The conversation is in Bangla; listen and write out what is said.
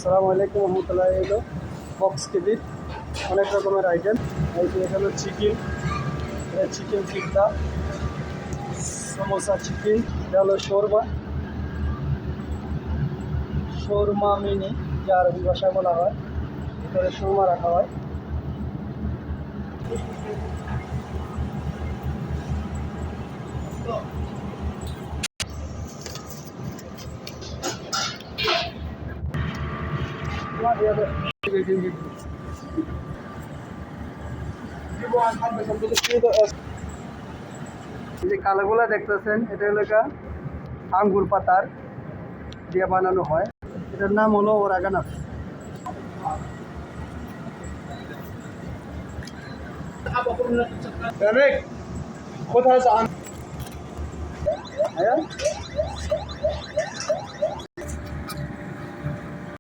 আসসালামু আলাইকুম রহমতুল্লাহ। এলো বক্স টিভির অনেক রকমের আইটেম। এই যে এটা হলো চিকেন, এটা চিকেন টিক্কা, সমোসা চিকেন, এটা হলো শোরমা, শোরমা মিনি, যা আরবি ভাষায় বলা হয়। ভিতরে শোরমা রাখা হয়। এই যে কালোগুলা দেখতেছেন, এটা হলো আঙ্গুর পাতার দিয়ে বানানো হয়। এটার নাম হলো ওরাগানা। কোথায়